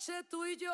noche tú y yo.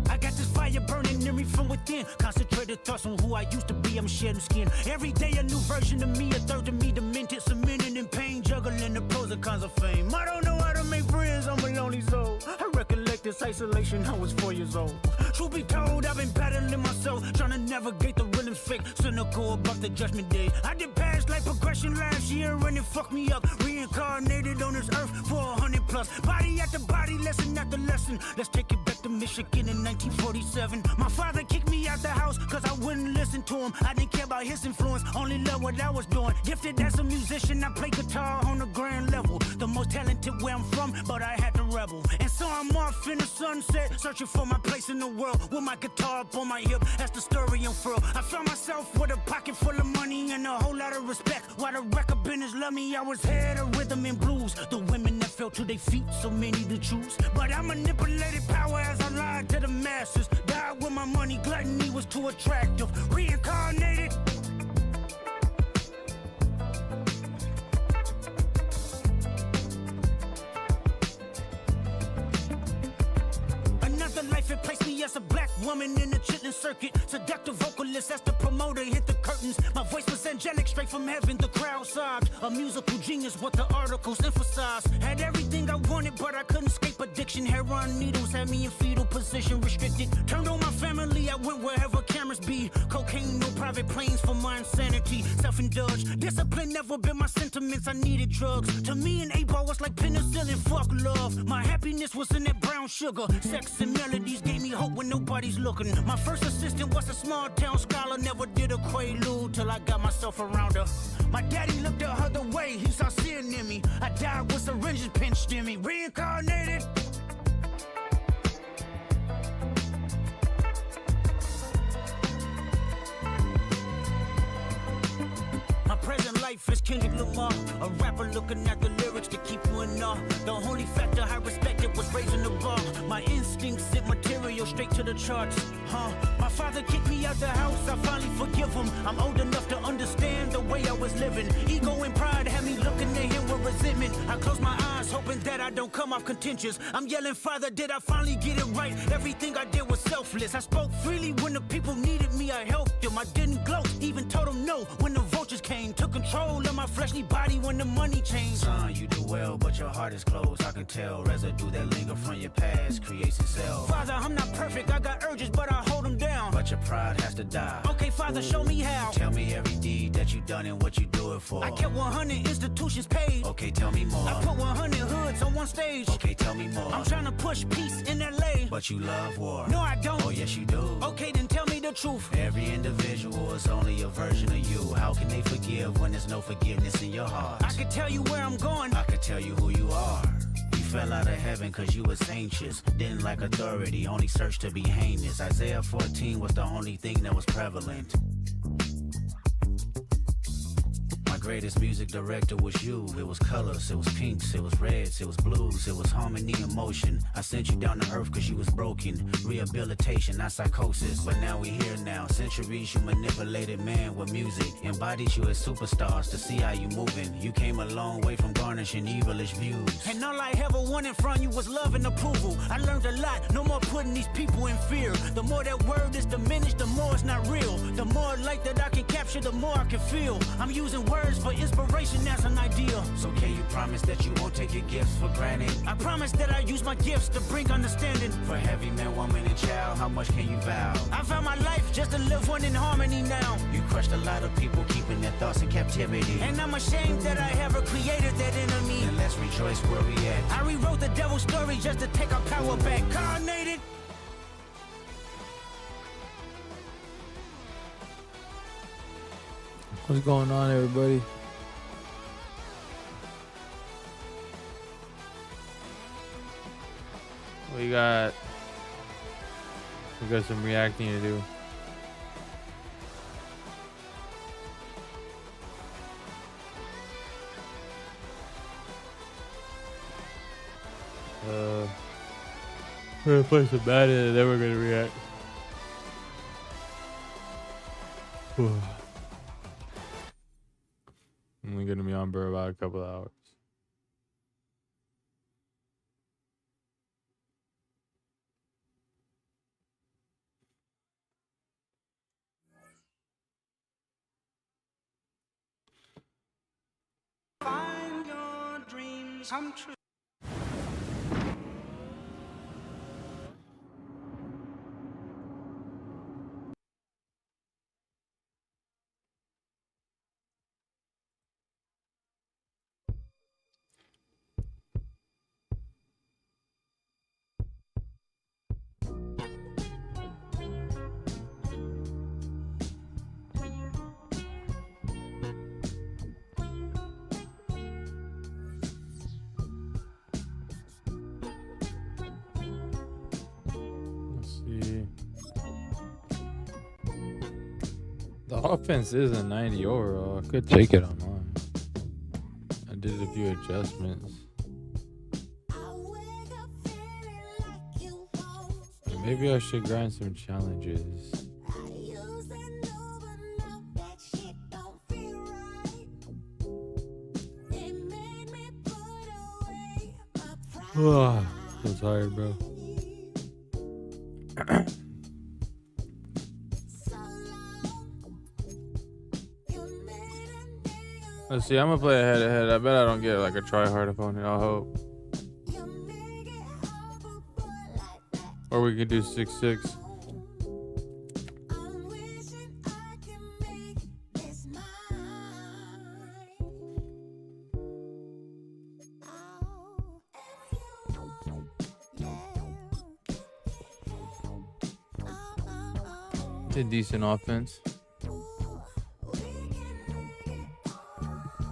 I got this fire burning in me from within. Concentrated thoughts on who I used to be. I'm shedding skin. Every day a new version of me, a third of me demented, cemented in pain, juggling the pros and cons of fame. I don't know how to make friends, I'm a lonely soul. I recollect this isolation, I was 4 years old. Truth be told, I've been battling myself, trying to navigate the rhythm's fake, cynical about the judgment day. I did past life progression last year and it fucked me up. Reincarnated on this earth for 100 plus. Body after body, lesson after lesson. Let's take it back to Michigan in 1947. My father kicked me out the house cause I wouldn't listen to him. I didn't care about his influence, only loved what I was doing. Gifted as a musician, I play guitar on the grand level. The most talented where I'm from, but I had to rebel. And so I'm off in the sunset, searching for my place in the world. With my guitar up on my hip, that's the story unfurled. I found myself with a pocket full of money and a whole lot of respect. While the record business loved me, I was head of rhythm and blues. The women that fell to their feet, so many to choose. But I manipulated power as I lied to the masses. Died with my money, gluttony was too attractive. Reincarnated. Life it placed me as a black woman in the chitlin circuit. Seductive vocalist as the promoter hit the curtains. My voice was angelic, straight from heaven, the crowd sobbed. A musical genius, what the articles emphasized. Had everything I wanted, but I couldn't escape addiction. Heroin needles had me in fetal position, restricted. Turned on my family, I went wherever cameras be. Cocaine, no private planes for my insanity. Self-indulged, discipline never been my sentiments. I needed drugs. To me, an 8-ball was like penicillin, fuck love. My happiness was in that brown sugar. Sex and melodies gave me hope when nobody's looking. My first assistant was a small town scholar. Never did a quaalude till I got myself around her. My daddy looked the other way, he saw sin in me. I died with syringes pinched in me. Reincarnated. My present life is Kendrick Lamar, a rapper looking at the lyrics to keep you in awe. The only factor I respected was raising the bar. My instincts sent material straight to the charts. My father kicked me out the house, I finally forgive him. I'm old enough to understand the way I was living. Ego and pride had me looking at him with resentment. I close my eyes, hoping that I don't come off contentious. I'm yelling, Father, did I finally get it right? Everything I did was selfless. I spoke freely when the people needed me, I helped them. I didn't gloat, even told them no when the vultures came. Took control of my fleshly body when the money changed. Son, you do well, but your heart is closed. I can tell residue that linger from your past creates itself. Father, I'm not perfect, I got urges, but I hold them down. But your pride has to die. Okay, Father, show me how. Tell me every deed that you done and what you do it for. I kept 100 institutions paid. Okay, tell me more. I put 100 hoods on one stage. Okay, tell me more. I'm trying to push peace in LA. But you love war. No, I don't. Oh, yes, you do. Okay, then tell me the truth. Every individual is only a version of you. How can they forgive when there's no forgiveness in your heart? I could tell you where I'm going. I could tell you who you are. You fell out of heaven cause you was anxious. Didn't like authority, only searched to be heinous. Isaiah 14 was the only thing that was prevalent. Greatest music director was you. It was colors, it was pinks, it was reds, it was blues, it was harmony and motion. I sent you down to earth cause you was broken. Rehabilitation, not psychosis. But now we here now. Centuries you manipulated man with music. Embodied you as superstars to see how you moving. You came a long way from garnishing evilish views. And all I ever wanted from you was love and approval. I learned a lot, no more putting these people in fear. The more that word is diminished, the more it's not real. The more light that I can capture, the more I can feel. I'm using words for inspiration as an ideal. So can you promise that you won't take your gifts for granted? I promise that I use my gifts to bring understanding. For heavy man, woman, and child, how much can you vow? I found my life just to live one in harmony now. You crushed a lot of people keeping their thoughts in captivity. And I'm ashamed that I ever created that enemy. And let's rejoice where we at. I rewrote the devil's story just to take our power back. Carnated. What's going on, everybody? We got some reacting to do. We're gonna play some Madden and then we're gonna react. I'm only gonna be on for about a couple of hours. Find your dreams come true. Let's see. The offense is a 90 overall. I could take it on mine. I did a few adjustments. Maybe I should grind some challenges. Oh, so tired, bro. Let's see, I'm gonna play head to head. I bet I don't get like a try hard opponent. I'll hope. Or we could do 6-6. It's a decent offense.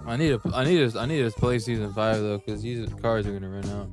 I need to play season 5 though, because these cards are gonna run out.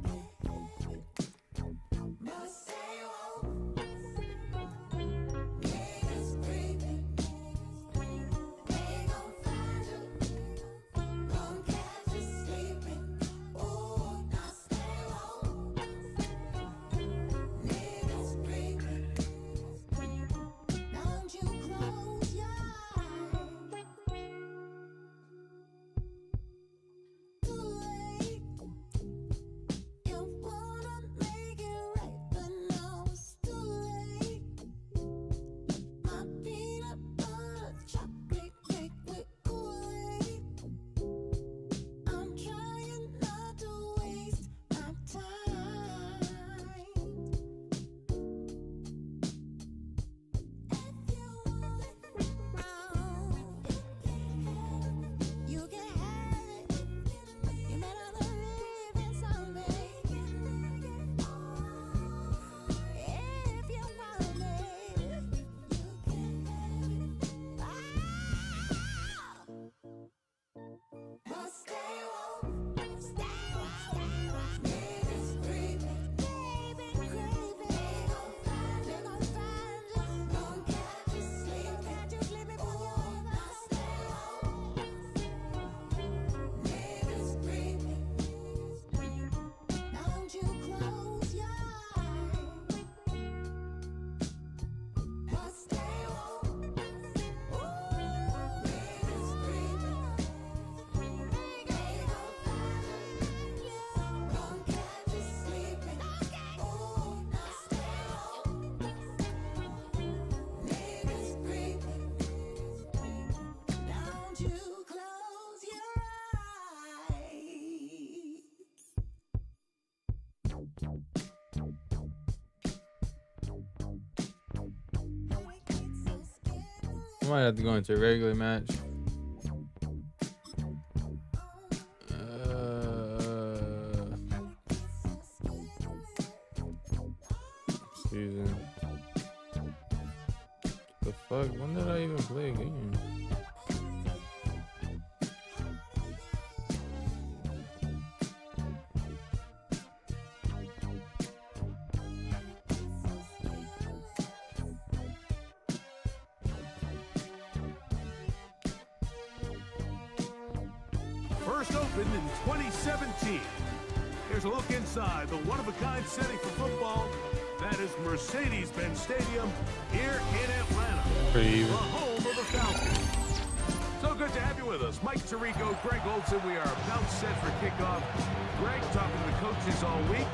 I might have to go into a regular match. Season. The fuck? When did I even play a game? First opened in 2017. Here's a look inside the one-of-a-kind setting for football That is Mercedes-Benz Stadium here in Atlanta, Pretty the even. home of the Falcons. So good to have you with us. Mike Tirico, Greg Olson. We are about set for kickoff. Greg talking to the coaches all week.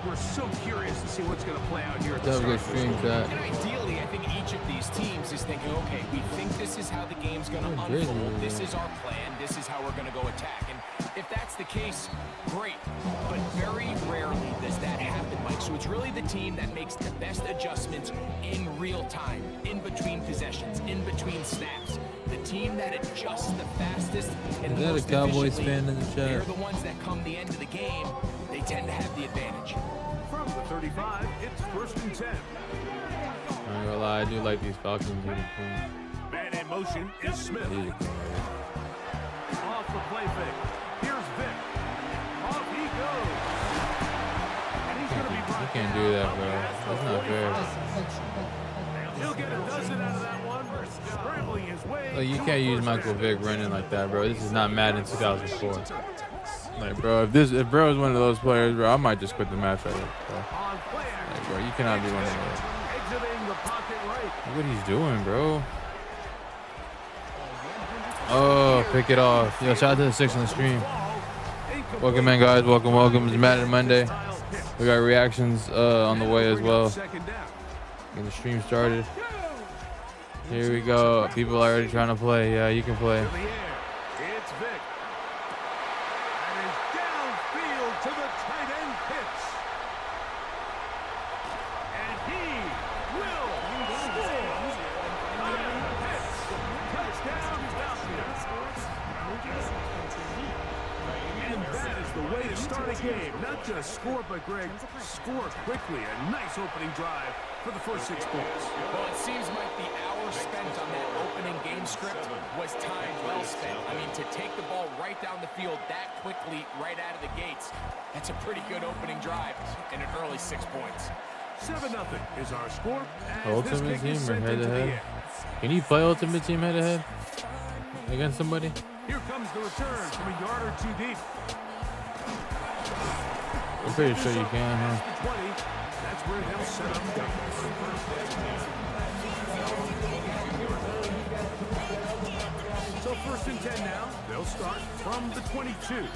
We're so curious to see what's going to play out here at the That was a start. good stream chat. And ideally, I think each of these teams is thinking, okay, we think this is how the game's going to unfold. This is our plan. This is how we're going to go attack. And if that's the case, great. But very rarely does that happen, Mike. So it's really the team that makes the best adjustments in real time, in between possessions, in between snaps. The team that adjusts the fastest and Is the that a most Cowboys efficiently, fan in the they're chat? the ones that come the end of the game, they tend to have the advantage. From the 35, it's 1st and 10. I'm not gonna lie, I do like these Falcons uniforms. Man in motion is Smith. These are cool. Off the play fake. Here's Vic. Off he goes. And he's going to be You brought can't down do that, up bro. past the That's not fair. 45. He'll get a dozen out of that one. Scrambling his way. Like, you to can't a use first Michael down. Vick running like that, bro. This is not Madden 2004. Like, bro, if bro is one of those players, bro, I might just quit the match right now, bro. On play action. Like, bro, you cannot be one of those. Exiting the pocket right. Look what he's doing, bro. Oh, pick it off. Yo, shout out to the 6 on the stream. Welcome in, guys. Welcome, welcome. It's Madden Monday. We got reactions on the way as well. Second down. Getting the stream started. Here we go. People are already trying to play. Yeah, you can play. To the air. It's Vic. And is downfield to the tight end Pitts. And he will score. Kyle Pitts. Touchdown Falcons. And that is the way to start a game. Not just score, but Greg, score quickly. A nice opening drive for the first 6 points. Well, it seems like the hour spent on that opening game script was time well spent. I mean, to take the ball right down the field that quickly, right out of the gates, that's a pretty good opening drive and an early 6 points. 7-0 is our score. As this Ultimate kick Team is or sent into the head-to-head? air. Can you play Ultimate Team head to head against somebody? Here comes the return from a yard or 2 deep. I'm pretty sure you can, huh? The 20. That's where they'll set up shop. So 1st and 10 now. They'll start from the 22.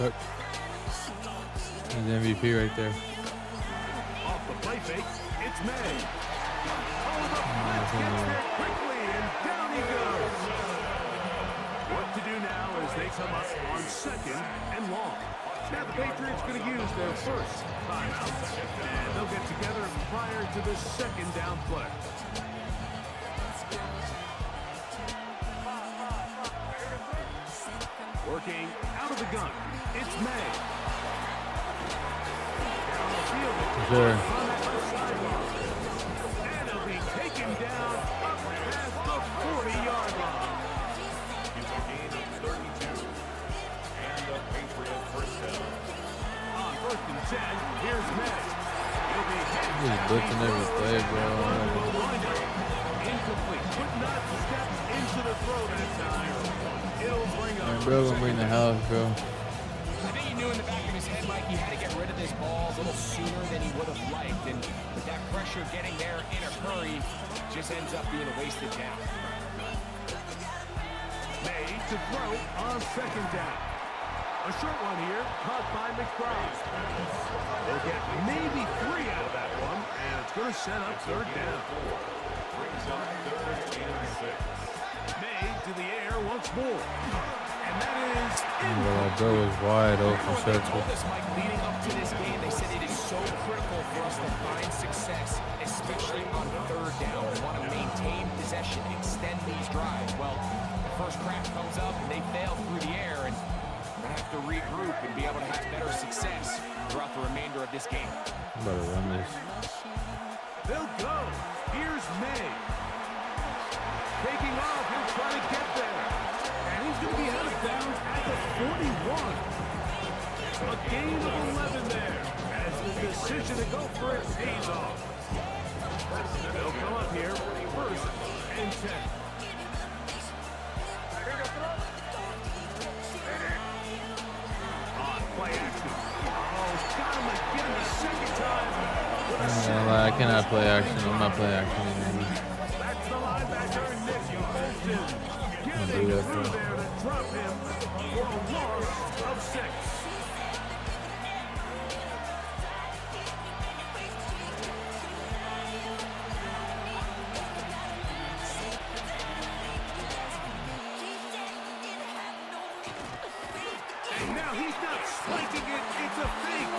Look. There's the MVP right there. Off the play fake, it's May. Oh, the blitz yeah. gets there quickly, and down he goes. What to do now as they come up on 2nd and long. Now the Patriots going to use their first timeout. And they'll get together prior to the 2nd down play. Working out of the gun, it's May. Down the field, Sure. on that left sideline. And he'll be taken down up past the 40-yard line. It's a gain of 32. And the Patriots first down. On 1st and 10, here's May. He'll be hit. He's blitzing every play, bro. Incomplete. Could not step into the throw that time. It'll bring up. Man, bro, gonna bring the house, bro. I think he knew in the back of his head, Mike, he had to get rid of this ball a little sooner than he would have liked. And with that pressure getting there in a hurry, just ends up being a wasted down. May to throw on 2nd down. A short one here, caught by McBride. They'll get maybe 3 out of that one, and it's going to set up 3rd down. May to the air once more. And that is Bro, bro was wide open They circle. told us, Mike, leading up to this game, they said it is so critical for us to find success, especially on 3rd down. We want to maintain possession, extend these drives. Well, the first crack comes up and they fail through the air, and we're going to have to regroup and be able to have better success throughout the remainder of this game. I'm about to run this. they'll go. Here's May. Taking off, he'll try to get there. And he's going to be out of bounds at the 41. A gain of 11 there, as the decision to go for it pays off. They'll come up here, 1st and 10. I cannot play action. I'm not playing action anymore. That's the linebacker, Nick Bolton. Don't Getting do that, through bro. there to drop him for a loss of 6. And now he's not spiking it, it's a fake.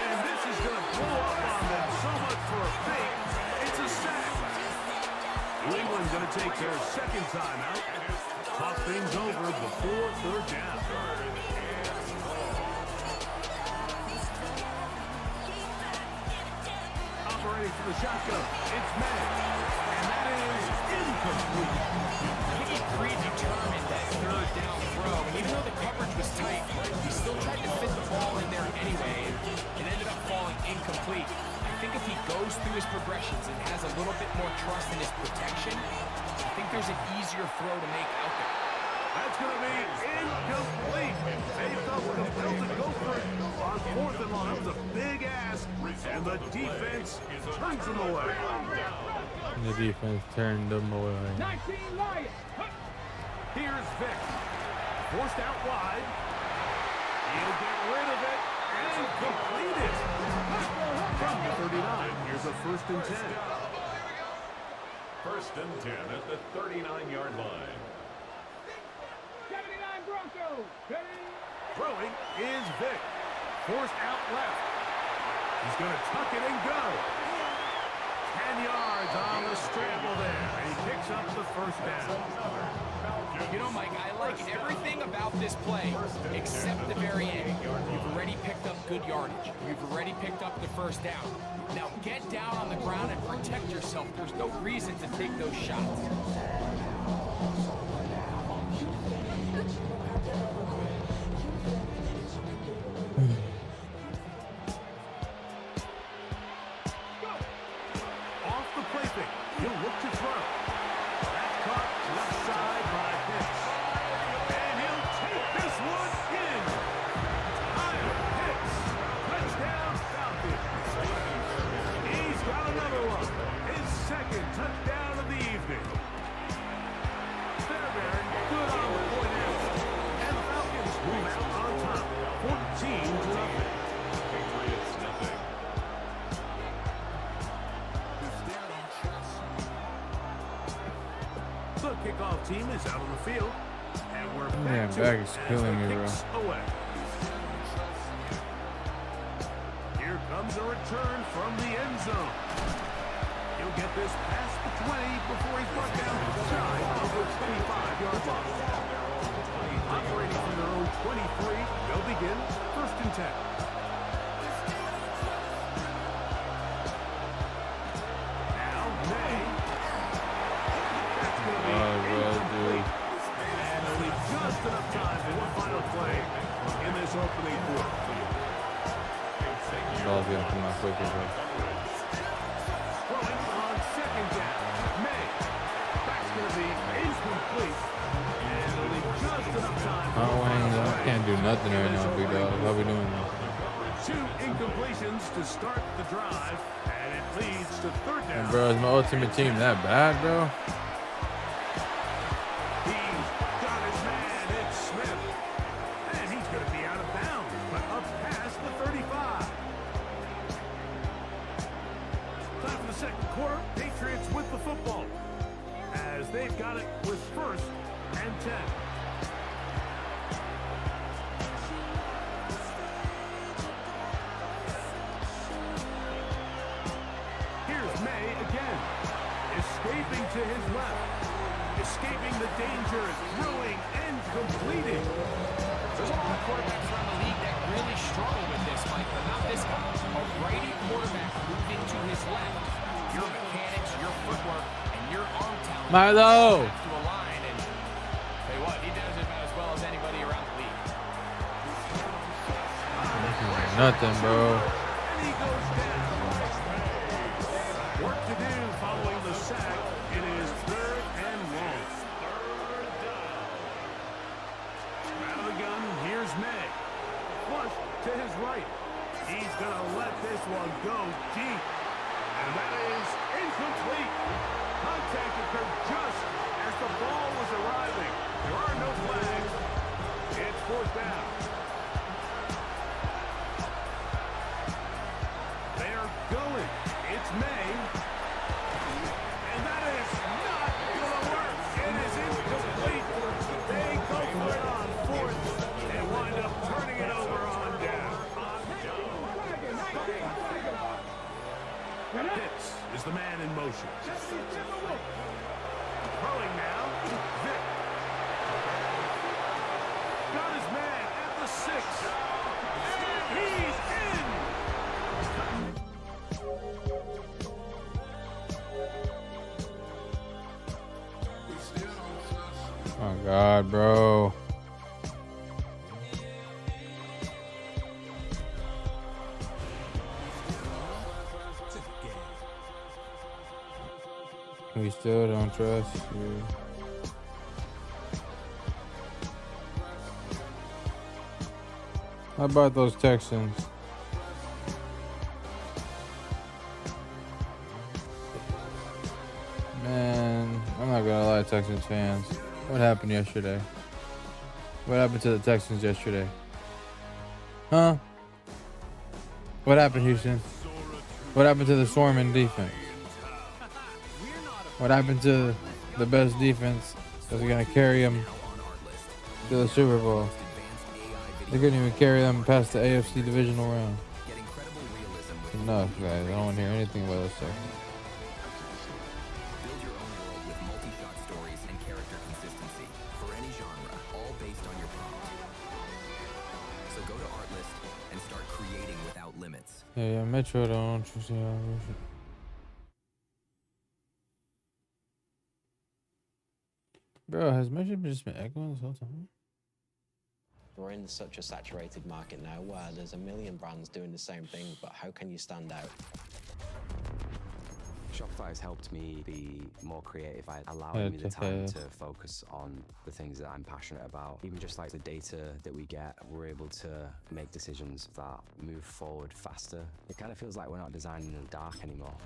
And this is going to blow up on them. So much for a fake. It's a sack. New England going to take their second timeout. Talk things over before third down. Operating for the shotgun, it's Madden. And that is incomplete. I think he predetermined that third down throw. And even though the coverage was tight, he still tried to fit the ball in there anyway. And it ended up falling incomplete. I think if he goes through his progressions and has a little bit more trust in his protection, I think there's an easier throw to make out there. That's going to be incomplete. They felt compelled to go for it on 4th and long. That was a big ask, and the defense turns them away. And the defense turned them away. Here's Vick. Forced out wide. He'll get rid of it and complete it. From the 39, here's a 1st and 10. 1st and 10 at the 39-yard line. Throwing is Vick. Forced out left. He's going to tuck it and go. 10 yards on the scramble there. And he picks up the 1st down. You know, Mike, I like everything about this play except the very end. You've already picked up good yardage. You've already picked up the 1st down. Now get down on the ground and protect yourself. There's no reason to take those shots. Off the play fake. He'll look to throw. That's caught left side by Pitts. And he'll take this one in. Kyle Pitts. Touchdown Falcons. He's got another one. His 2nd touchdown of the evening. Fairbairn good on the point out. And the Falcons move out on top. 14-0. Patriots nothing. The kickoff team is out on the field, and we're Yeah, back to back it is as killing the me, bro. kicks away. Here comes a return from the end zone. He'll get this past the 20 before he's brought down shy of the 25-yard line. Operating from their own 23, they'll begin 1st and 10. Now May. That's going to be incomplete. And there'll be just enough time for one final play in this opening quarter. Ball's gonna come out quicker, bro. Throwing on 2nd down. May. That's going to be incomplete. And there'll be just enough time. I can't do nothing right now, big dog. How we doing now? 2 incompletions to start the drive, and it leads to 3rd down. And bro, is my ultimate team that bad, bro? He's got his man, it's Smith. And he's going to be out of bounds, but up past the 35. Time for the 2nd quarter. Patriots with the football, as they've got it with 1st and 10. Here's May again, escaping to his left, escaping the danger, throwing and completing. There's a lot of quarterbacks around the league that really struggle with this, Mike, but not this guy. A righty quarterback moving to his left. Your mechanics, your footwork, and your arm talent Milo! have to align, and tell you what, he does it about as well as anybody around the league. Nothing, bro. And he goes down. Work to do following the sack. It is 3rd and long. Out of the gun, here's May. Flush to his right. He's going to let this one go deep. And that is incomplete. Contact occurred just as the ball was arriving. There are no flags. It's fourth down. They are going. It's May. And that is not going to work. It is incomplete. They go for it on fourth and wind up turning it over on down. Pitts is the man in motion. Throwing now. Vic. Got his man at the 6. And he's in. Oh God, bro. We still don't trust you. How about those Texans? Man, I'm not gonna lie, Texans fans. What happened yesterday? What happened to the Texans yesterday? Huh? What happened, Houston? What happened to the swarming defense? What happened to the best defense that's going to carry them to the Super Bowl? They couldn't even carry them past the AFC divisional round. Enough, guys. I don't want to hear anything about those Texans. Build your own world with multi-shot stories and character consistency for any genre, all based on your prompt. So go to Artlist and start creating without limits. Yeah, Metro don't trust you. Bro, has Metro just been echoing this whole time? We're in such a saturated market now where there's a million brands doing the same thing, but how can you stand out? Shopify has helped me be more creative by allowing me the time to focus on the things that I'm passionate about. Even just like the data that we get, we're able to make decisions that move forward faster. It kind of feels like we're not designing in the dark anymore.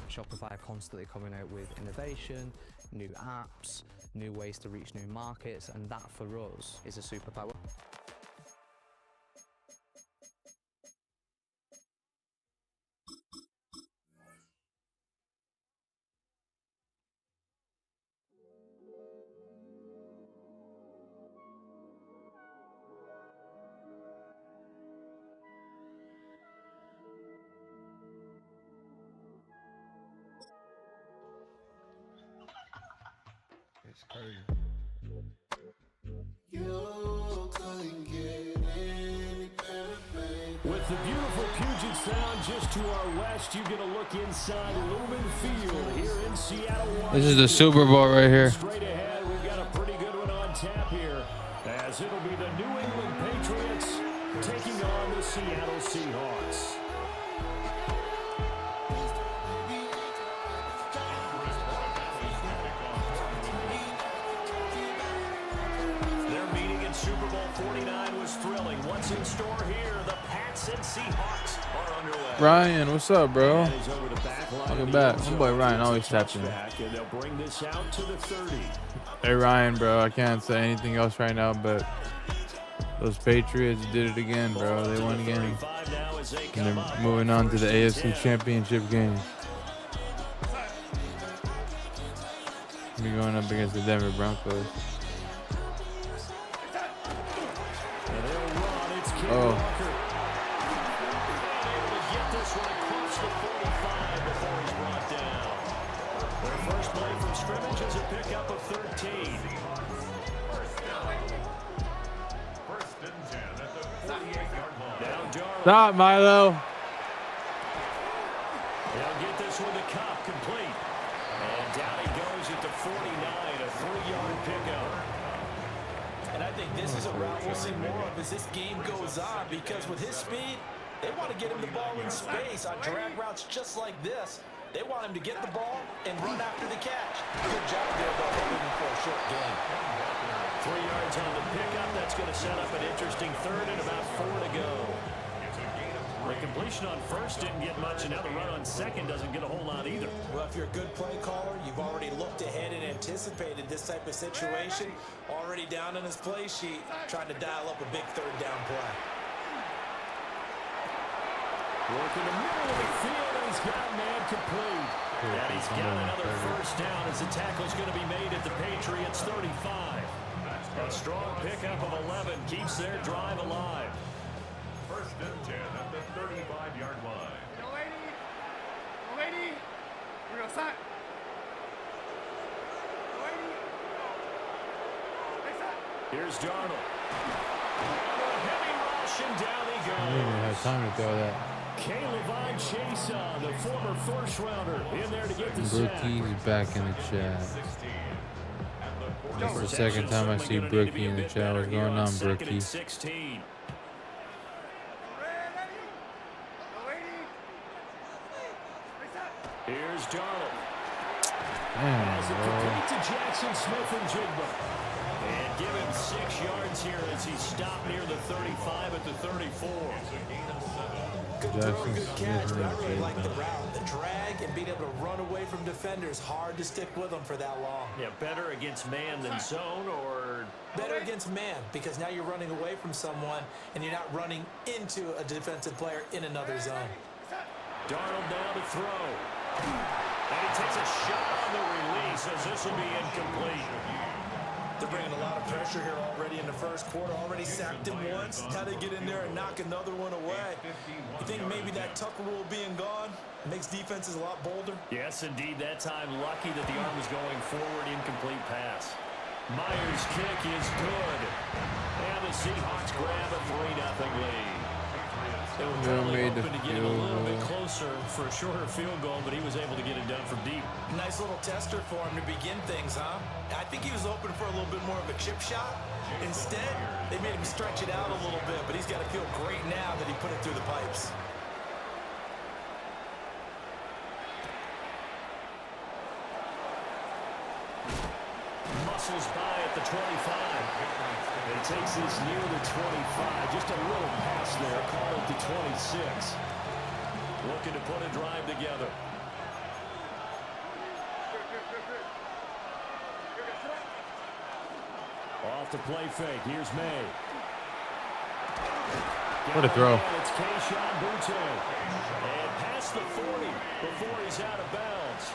Shopify are constantly coming out with innovation, new apps, new ways to reach new markets, and that for us is a superpower. It's crazy. With the beautiful Puget Sound just to our west, you get a look inside Lumen Field here in Seattle, Washington. This is the Super Bowl right here. Straight ahead, we've got a pretty good one on tap here, as it'll be the New England Patriots taking on the Seattle Seahawks. Their meeting in Super Bowl 49 was thrilling. What's in store here? The Pats and Seahawks are underway. Ryan, what's up, bro? Welcome back. My boy Ryan always taps in. And they'll bring this out to the 30. Hey Ryan, bro, I can't say anything else right now, but those Patriots did it again, bro. They won again. And they're moving on to the AFC Championship game. We're going up against the Denver Broncos. Oh. Their first play from scrimmage is a pickup of 13. First and 10 at the 48-yard line. Now Darwin. Stop, Milo. They'll get this one to Cobb, complete. And down he goes at the 49, a 3-yard pickup. And I think this is a route we'll see more of as this game goes on, because with his speed, they want to get him the ball in space on drag routes just like this. They want him to get the ball and run after the catch. Good job there, though, looking for a short gain. 3 yards on the pickup. That's going to set up an interesting third and about 4 to go. It's a gain of The completion on first didn't get much, and now the run on second doesn't get a whole lot either. Well, if you're a good play caller, you've already looked ahead and anticipated this type of situation. Already down on his play sheet, trying to dial up a big third down play. Working the middle of the field, and he's got man complete. And he's got another first down as the tackle's going to be made at the Patriots 35. A strong pickup of 11 keeps their drive alive. First and 10 at the 35-yard line. No lady. No lady. We're going to start. No lady. Next up. Here's Darnold. Heavy rush, and down he I didn't even have goes. time to throw that. Caleb Chase, the former first-rounder, in there to get the sack. Brookie's back in the chat. That's the second time I see Brookie in the chat. What's going on, Brookie? 16. Here's Darnold. As it complete to Jackson Smith-Njigba. And give him 6 yards here as he stopped near the 35 at the 34. Good throw, good catch, but I really like the route. The drag and being able to run away from defenders, hard to stick with them for that long. Yeah, better against man than zone, or better against man, because now you're running away from someone and you're not running into a defensive player in another zone. Darnold now to throw. And he takes a shot on the release as this will be incomplete. They're bringing a lot of pressure here already in the first quarter. Already sacked him once. How they get in there and knock another one away. You think maybe that Tucker rule being gone makes defenses a lot bolder? Yes, indeed. That time, lucky that the arm was going forward. Incomplete pass. Myers' kick is good. And the Seahawks grab a 3-0 lead. They were probably hoping to get him a little bit closer for a shorter field goal, but he was able to get it done from deep. Nice little tester for him to begin things, huh? I think he was hoping for a little bit more of a chip shot. Instead, they made him stretch it out a little bit, but he's got to feel great now that he put it through the pipes. Muscles by at the 25. It takes this near the 25. Just a little pass there. Call it the 26. Looking to put a drive together. Off the play fake. Here's May. What a throw. It's Keyshawn Boutte. And past the 40 before he's out of bounds.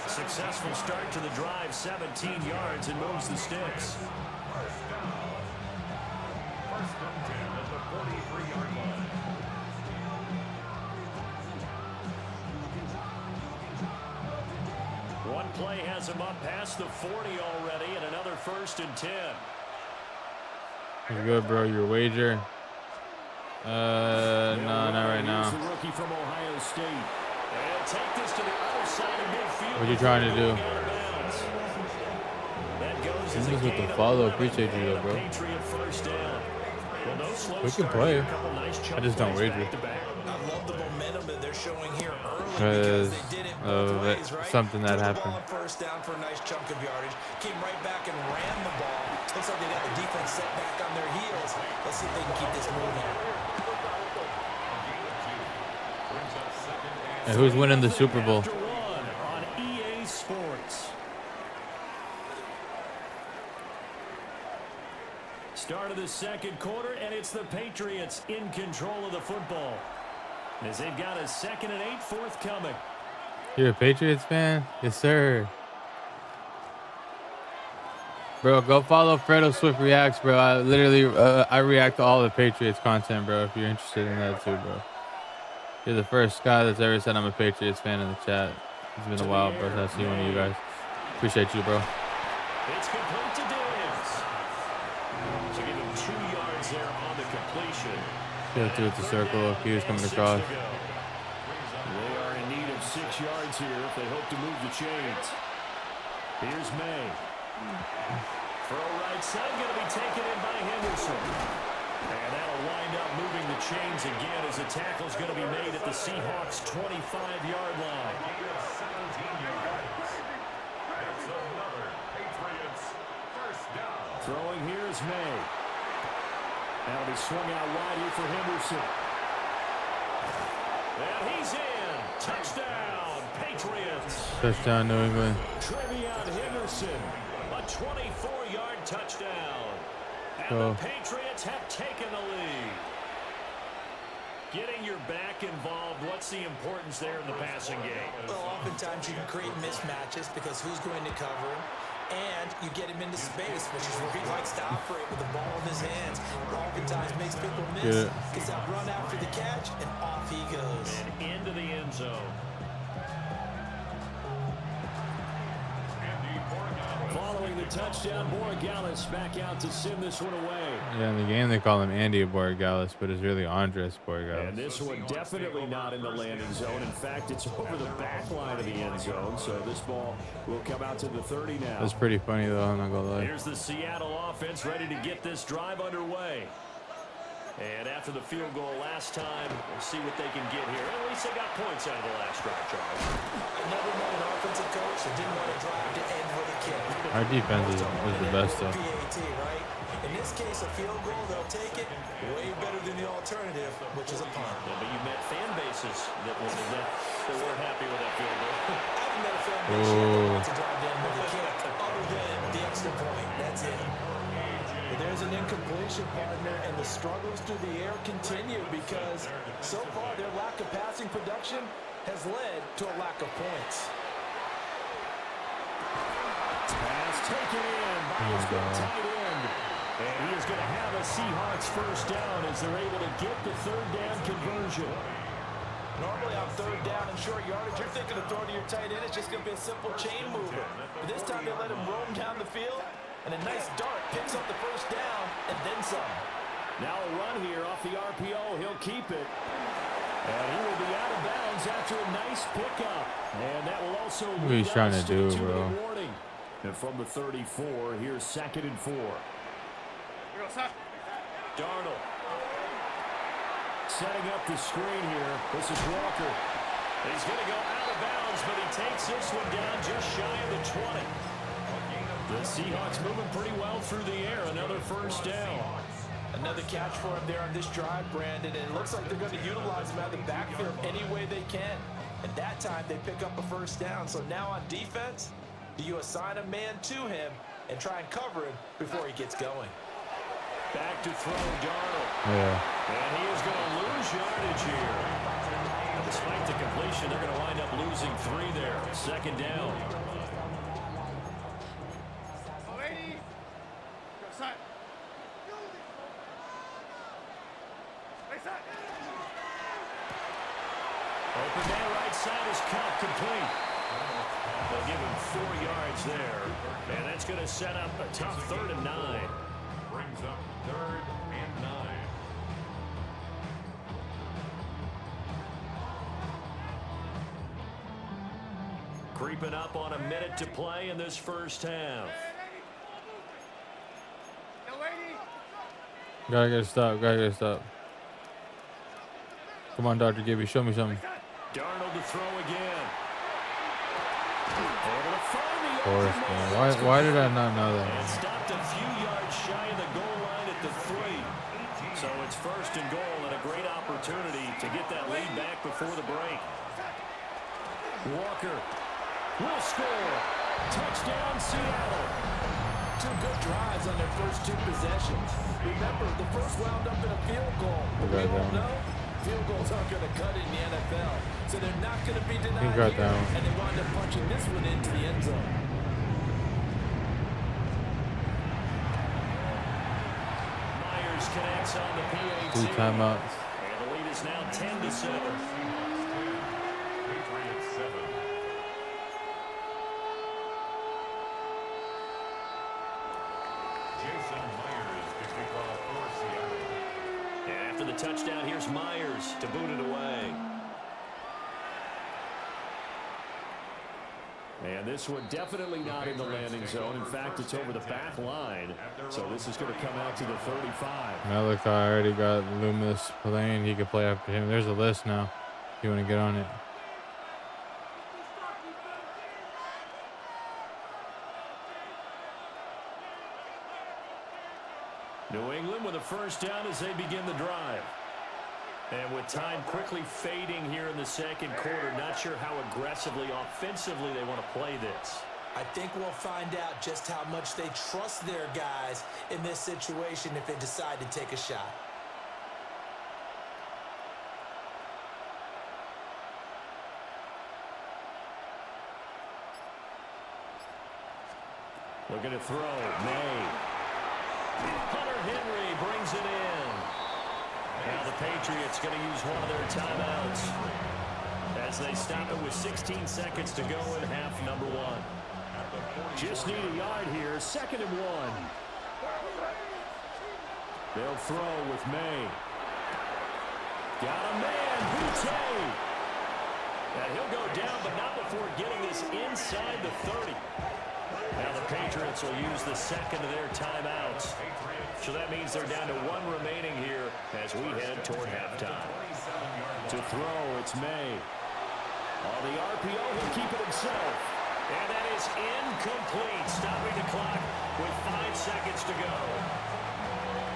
Successful start to the drive, 17 yards, and moves the sticks. First and 10 at the 43-yard line. One play has him up past the 40 already, and another 1st and 10. You're good, bro. Your wager. No, not right now. The rookie from Ohio State. And take this to the other side of midfield. What are you trying to do? That goes This is with the follow. Appreciate you, though, bro. Patriot first down. Well, no slow We can start play. here. A couple nice I just don't plays wager. back-to-back. I love the momentum that they're showing here early Because because they did it of both ways, right? something that Threw the happened. ball on first down for a nice chunk of yardage. Came right back and ran the ball. Looks like they got the defense set back on their heels. Let's see if they can keep this moving. And who's winning the Super Bowl? After one on EA Sports. Start of the second quarter, and it's the Patriots in control of the football. As they've got a 2nd and 8 forthcoming. You're a Patriots fan? Yes, sir. Bro, go follow Fredo Swift Reacts, bro. I literally, I react to all the Patriots content, bro, if you're interested in that too, bro. You're the first guy that's ever said I'm a Patriots fan in the chat. It's been a while, bro, since I see one of you guys. Appreciate you, bro. It's complete to Daniels. So give him 2 yards there on the completion. Go through the circle. He was coming across. They are in need of 6 yards here if they hope to move the chains. Here's May. Throw right side, going to be taken in by Henderson. And that'll wind up moving the chains again as the tackle's going to be made at the Seahawks' 25-yard line. It's another Patriots first down. Throwing here is May. That'll be swung out wide here for Henderson. And he's in. Touchdown, Patriots. Touchdown, New England. Trevion Henderson, a 24-yard touchdown. And Go. the Patriots have taken the lead. Getting your back involved, what's the importance there in the passing game? Well, oftentimes you can create mismatches because who's going to cover him? And you get him into space, which is where he likes to operate with the ball in his hands. Oftentimes makes people miss, gets that run after the catch, and off he goes. And into the end zone. Following the touchdown, Borregales back out to send this one away. Yeah, in the game they call him Andy Borregales, but it's really Andres Borregales. And this one definitely not in the landing zone. In fact, it's over the back line of the end zone. So this ball will come out to the 30 now. That's pretty funny, though. I'm not gonna lie. Here's the Seattle offense ready to get this drive underway. And after the field goal last time, we'll see what they can get here. At least they got points out of the last drive, Charles. I never met an offensive coach that didn't want to drive to end with a kick. Our defense is the best, though. PAT, right? In this case, a field goal, they'll take it way better than the alternative, which is a punt. Yeah, but you met fan bases that weren't happy with that field goal. I haven't met a fan base yet that wants to drive to end with a kick, other than the extra point. That's it. There's an incompletion, partner, and the struggles through the air continue because so far their lack of passing production has led to a lack of points. Pass taken in by his good tight end. And he is going to have a Seahawks first down as they're able to get the third down conversion. Normally on third down and short yardage, you're thinking of throwing to your tight end. It's just going to be a simple chain mover. But this time they let him roam down the field. And a nice dart picks up the first down and then some. Now a run here off the RPO. He'll keep it. And he will be out of bounds after a nice pickup. And that will also what he's trying to do, bro. Warning. And from the 34, here's 2nd and 4. Darnold. Setting up the screen here. This is Walker. He's going to go out of bounds, but he takes this one down just shy of the 20. The Seahawks moving pretty well through the air. Another first down. Another catch for him there on this drive, Brandon. And it looks like they're going to utilize him out of the backfield any way they can. And that time they pick up a first down. So now on defense, do you assign a man to him and try and cover him before he gets going? Back to throw, Darnold. Yeah. And he is going to lose yardage here. And despite the completion, they're going to wind up losing 3 there. 2nd down. Open man right side is caught complete. They'll give him 4 yards there. And that's going to set up a tough 3rd and 9. Brings up 3rd and 9. Creeping up on a minute to play in this first half. Gotta get a stop. Gotta get a stop. Come on, Dr. Gibby. Show me something. Darnold to throw again. Able to find the Of course, man. Why did I not know that? And stopped a few yards shy of the goal line at the 3. So it's 1st and goal and a great opportunity to get that lead back before the break. Walker will score. Touchdown, Seattle. 2 good drives on their first 2 possessions. Remember, the first wound up in a field goal. We all know field goals aren't going to cut it in the NFL. So they're not going to be denied here. And they wound up punching this one into the end zone. Myers connects on the PAT. 2 timeouts. And the lead is now 10-7. Patriots 7. Jason Myers to kick off for Seattle. And after the touchdown, here's Myers to boot it away. And this one definitely not in the landing zone. In fact, it's over the back line. So this is going to come out to the 35. Malachi already got Loomis playing. He can play after him. There's a list now if you want to get on it. New England with a first down as they begin the drive. And with time quickly fading here in the second quarter, not sure how aggressively, offensively they want to play this. I think we'll find out just how much they trust their guys in this situation if they decide to take a shot. Looking to throw. May. Hunter Henry brings it in. Now the Patriots going to use one of their timeouts as they stop it with 16 seconds to go in half number one. Just need a yard here. 2nd and 1. They'll throw with May. Got a man. Boutte. And he'll go down, but not before getting this inside the 30. Now the Patriots will use the 2nd of their timeouts. So that means they're down to 1 remaining here as we head toward halftime. To throw, it's May. On the RPO, he'll keep it himself. And that is incomplete, stopping the clock with 5 seconds to go.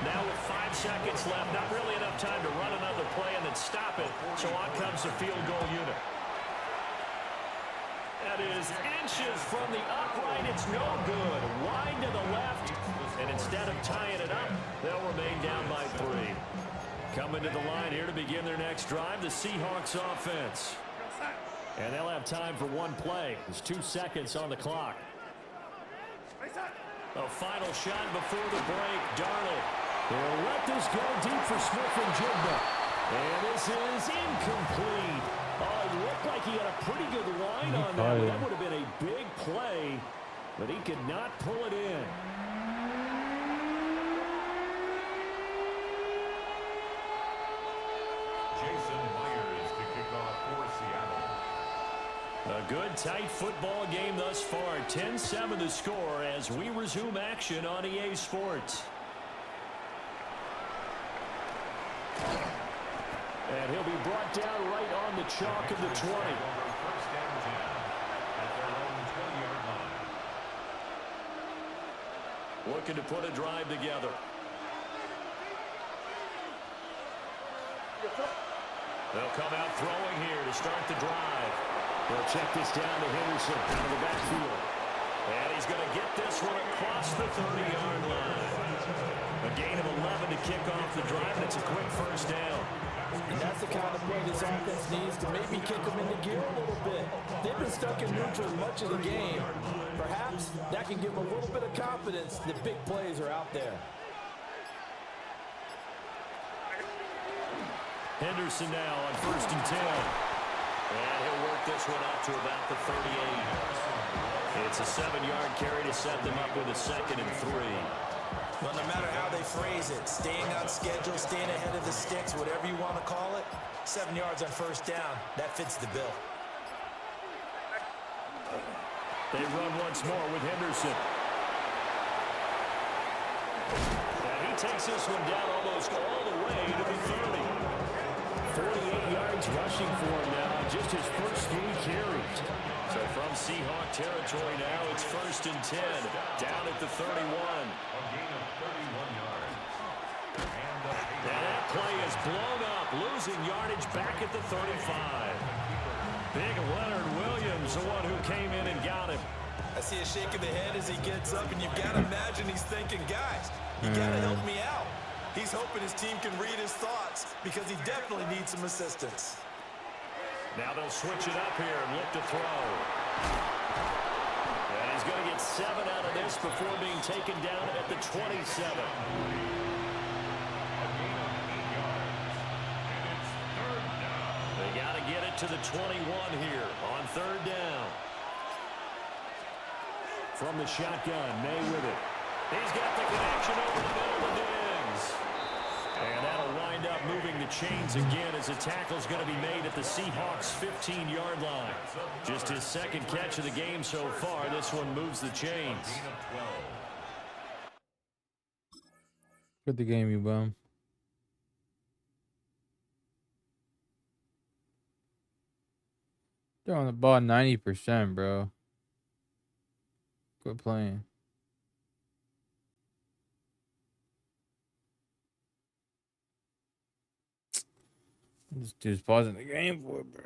Now with 5 seconds left, not really enough time to run another play and then stop it. So on comes the field goal unit. That is inches from the upright. It's no good. Wide to the left. And instead of tying it up, they'll remain down by 3. Coming to the line here to begin their next drive, the Seahawks offense. And they'll have time for 1 play. There's 2 seconds on the clock. A final shot before the break. Darnold. They'll let this go deep for Smith and Jigba. And this is incomplete. Oh, it looked like he had a pretty good line on that. That would have been a big play, but he could not pull it in. Jason Myers to kick off for Seattle. A good, tight football game thus far. 10-7 the score as we resume action on EA Sports. And he'll be brought down right on the chalk of the 20. First down 10 at their own 20-yard line. Looking to put a drive together. They'll come out throwing here to start the drive. They'll check this down to Henderson out of the backfield. And he's going to get this one across the 30-yard line. A gain of 11 to kick off the drive, and it's a quick first down. And that's the kind of play this offense needs to maybe kick them into gear a little bit. They've been stuck in neutral much of the game. Perhaps that can give them a little bit of confidence that big plays are out there. Henderson now on 1st and 10. And he'll work this one out to about the 38. It's a 7-yard carry to set them up with a 2nd and 3. Well, no matter how they phrase it, staying on schedule, staying ahead of the sticks, whatever you want to call it, 7 yards on 1st down, that fits the bill. They run once more with Henderson. And he takes this one down almost all the way to the 30. 48 yards rushing for him now, just his first 3 carries. So from Seahawk territory now, it's 1st and 10, down at the 31. And that play is blown up, losing yardage back at the 35. Big Leonard Williams, the one who came in and got him. I see a shake of the head as he gets up, and you've got to imagine he's thinking, guys, you got to help me out. He's hoping his team can read his thoughts because he definitely needs some assistance. Now they'll switch it up here and look to throw. And he's going to get 7 out of this before being taken down at the 27. They got to get it to the 21 here on 3rd down. From the shotgun, May with it. He's got the connection over the middle of Diggs. And that'll wind up moving the chains again as the tackle's going to be made at the Seahawks' 15-yard line. Just his 2nd catch of the game so far. This one moves the chains. Good the game, you bum. They're on the ball 90%, bro. Quit playing. This dude's pausing the game for it, bro.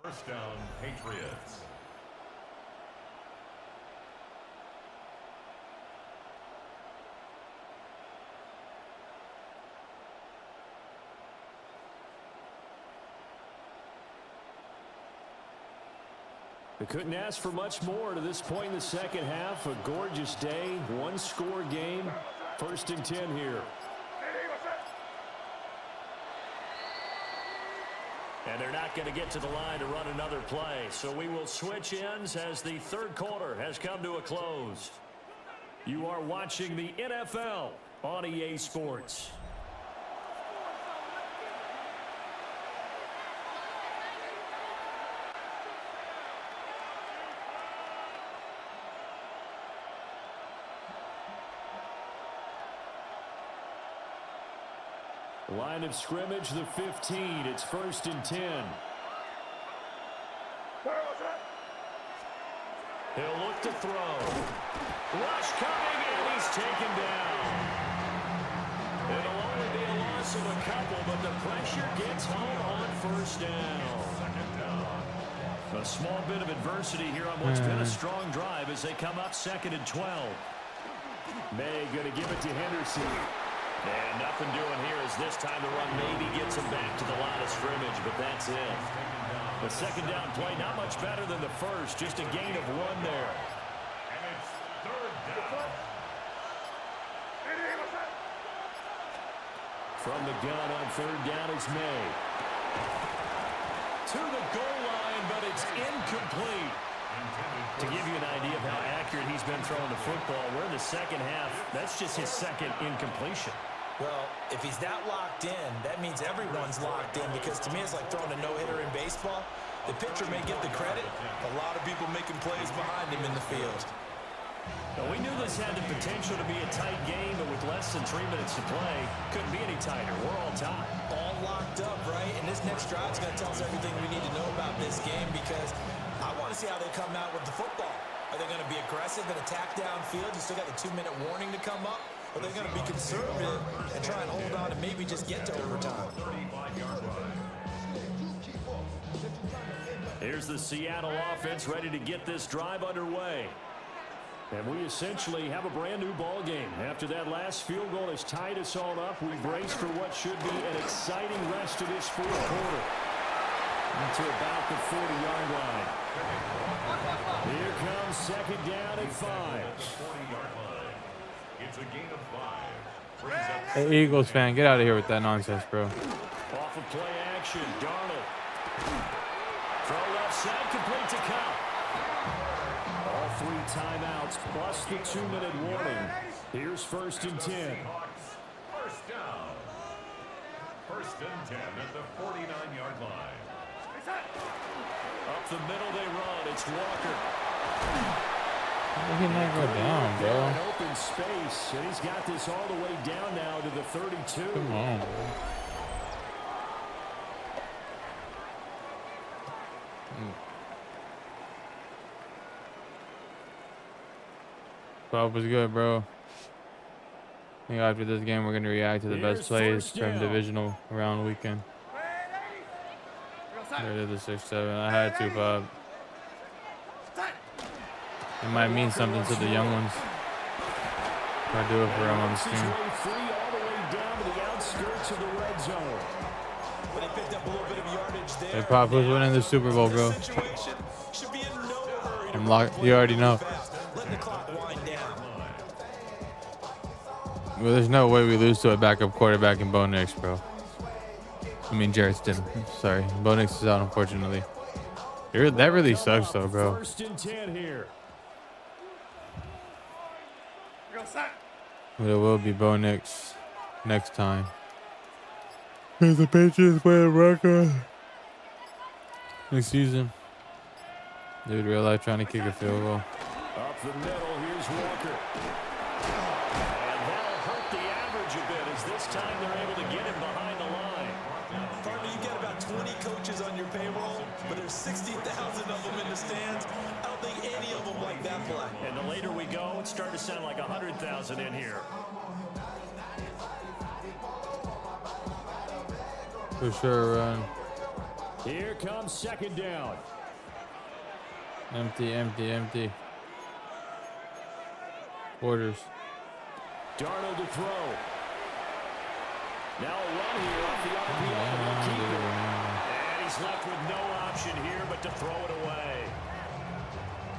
First down, Patriots. They couldn't ask for much more to this point in the second half. A gorgeous day, one-score game. 1st and 10 here. And they're not going to get to the line to run another play. So we will switch ends as the third quarter has come to a close. You are watching the NFL on EA Sports. Line of scrimmage, the 15. It's 1st and 10. He'll look to throw. Rush coming, and he's taken down. It'll only be a loss of a couple, but the pressure gets home on 1st down. A small bit of adversity here on what's been a strong drive as they come up 2nd and 12. May going to give it to Henderson. And nothing doing here as this time the run maybe gets him back to the line of scrimmage, but that's it. The second down play, not much better than the first, just a gain of 1 there. And it's 3rd down. From the gun on 3rd down is May. To the goal line, but it's incomplete. To give you an idea of how accurate he's been throwing the football, we're in the second half. That's just his second incompletion. Well, if he's that locked in, that means everyone's locked in, because to me it's like throwing a no-hitter in baseball. The pitcher may get the credit, a lot of people making plays behind him in the field. Well, we knew this had the potential to be a tight game, but with less than 3 minutes to play, couldn't be any tighter. We're all tied. All locked up, right? And this next drive is going to tell us everything we need to know about this game, because I want to see how they come out with the football. Are they going to be aggressive and attack downfield? You still got the 2-minute warning to come up? Or are they going to be conservative and try and hold on and maybe just get to overtime? Here's the Seattle offense ready to get this drive underway. And we essentially have a brand new ball game. After that last field goal has tied us all up, we brace for what should be an exciting rest of this 4th quarter. To about the 40-yard line. Here comes 2nd down at 5. It's a gain of 5. Hey, Eagles fan, get out of here with that nonsense, bro. Off of play action, Darnold. Throw left side, complete to Cup. All 3 timeouts plus the 2-minute warning. Here's 1st and 10. First down. 1st and 10 at the 49-yard line. Up the middle they run. It's Walker. How did he not go down, bro? An open space, and he's got this all the way down now to the 32. Come on, bro. Bob was good, bro. I think after this game, we're going to react to the best plays from divisional round weekend. There it is, the 6-7. I had to, Bob. It might mean something to the young ones. If I do it for them on the screen. Hey, Pop, who's winning the Super Bowl, bro? I'm locked. You already know. Well, there's no way we lose to a backup quarterback in Bo Nix, bro. I mean, Jarrett Stidham. Sorry. Bo Nix is out, unfortunately. That really sucks, though, bro. 1st and 10 here. But it will be Bo Nix next time. If the Patriots play a record next season. Dude, real life trying to kick a field goal. Up the middle, here's Walker. And that'll hurt the average a bit as this time they're able to get him behind the line. Partner, you get about 20 coaches players on your payroll, but there's 60,000 of them in the stands. I don't think any of them like that play. And the later we go, it's starting to sound like 100,000 in here. For sure, run. Here comes second down. Empty, empty, empty. Quarters. Darnold to throw. Now a run here off the RPO. And he's left with no option here but to throw it away.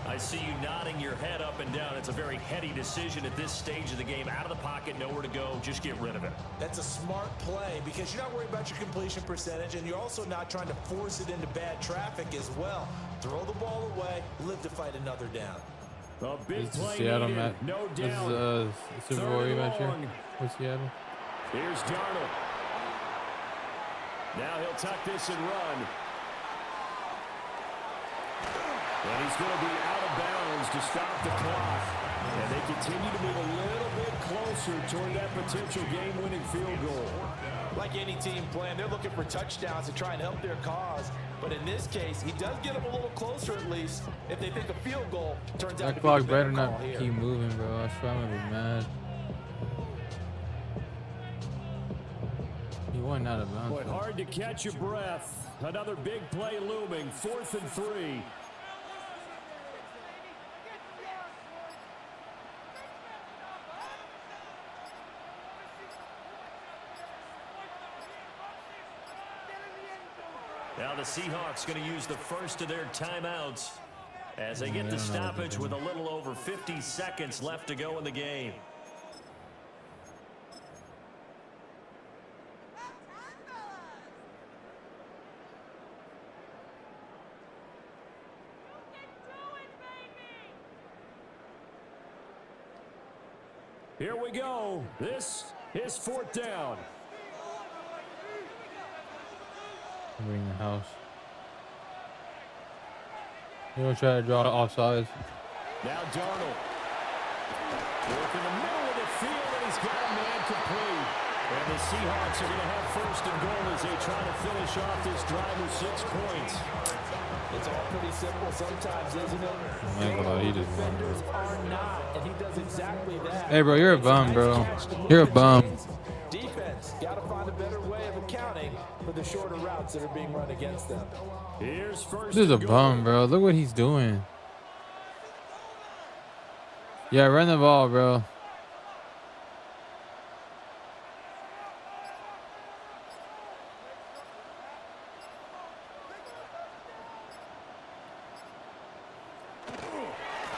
I see you nodding your head up and down. It's a very heady decision at this stage of the game. Out of the pocket, nowhere to go. Just get rid of it. That's a smart play because you're not worried about your completion percentage, and you're also not trying to force it into bad traffic as well. Throw the ball away, live to fight another down. A big This is play Seattle, needed. Matt. No This down. is Super Bowl rematch here with Seattle. Here's Darnold. Now he'll tuck this and run. And he's going to be out of bounds to stop the clock. And they continue to move a little bit closer toward that potential game-winning field goal. Like any team playing, they're looking for touchdowns to try and help their cause. But in this case, he does get them a little closer at least if they think a field goal turns out to That be clock the better better not call here. keep moving, bro. I swear I'm gonna be mad. He went out of bounds. Boy, hard to catch your breath. Another big play looming. 4th and 3. Now the Seahawks going to use the first of their timeouts as they get the stoppage with a little over 50 seconds left to go in the game. Here we go. This is 4th down. Bring the house. You gonna try to draw offsides? Now Darnold. Work in the middle of the field, and he's got a man complete. And the Seahawks are going to have 1st and goal as they try to finish off this drive with 6 points. It's all pretty simple sometimes, isn't it? He just Defenders are not, and he does exactly that. Hey, bro, you're a bum, bro. You're a bum. Defense got to find a better way of accounting for the shorter routes that are being run against them. Here's 1st This is a and goal. bum, bro. Look what he's doing. Yeah, run the ball, bro.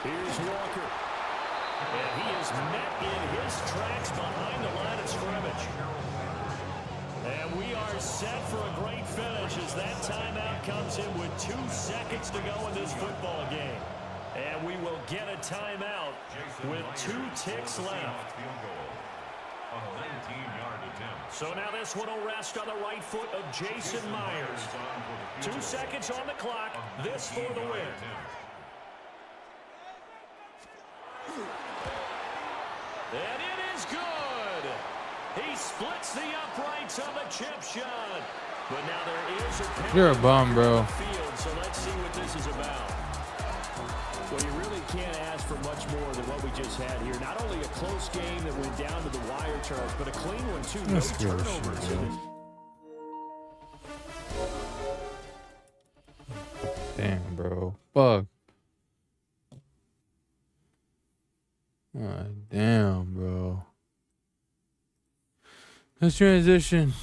Here's Walker. And he is met in his tracks behind the line of scrimmage. And we are set for a great finish as that timeout comes in with 2 seconds to go in this football game. And we will get a timeout with 2 ticks left. So now this one will rest on the right foot of Jason Myers. 2 seconds on the clock. This for the win. And it is good. He splits the uprights on the chip shot. But now there is a penalty. You're a bum, bro. Field, so let's see what this is about. Well, you really can't ask for much more than what we just had here. Not only a close game that went down to the wire, Charles, but a clean one, too. No turnovers in it. Damn, bro. Fuck. Damn, bro. Let's transition.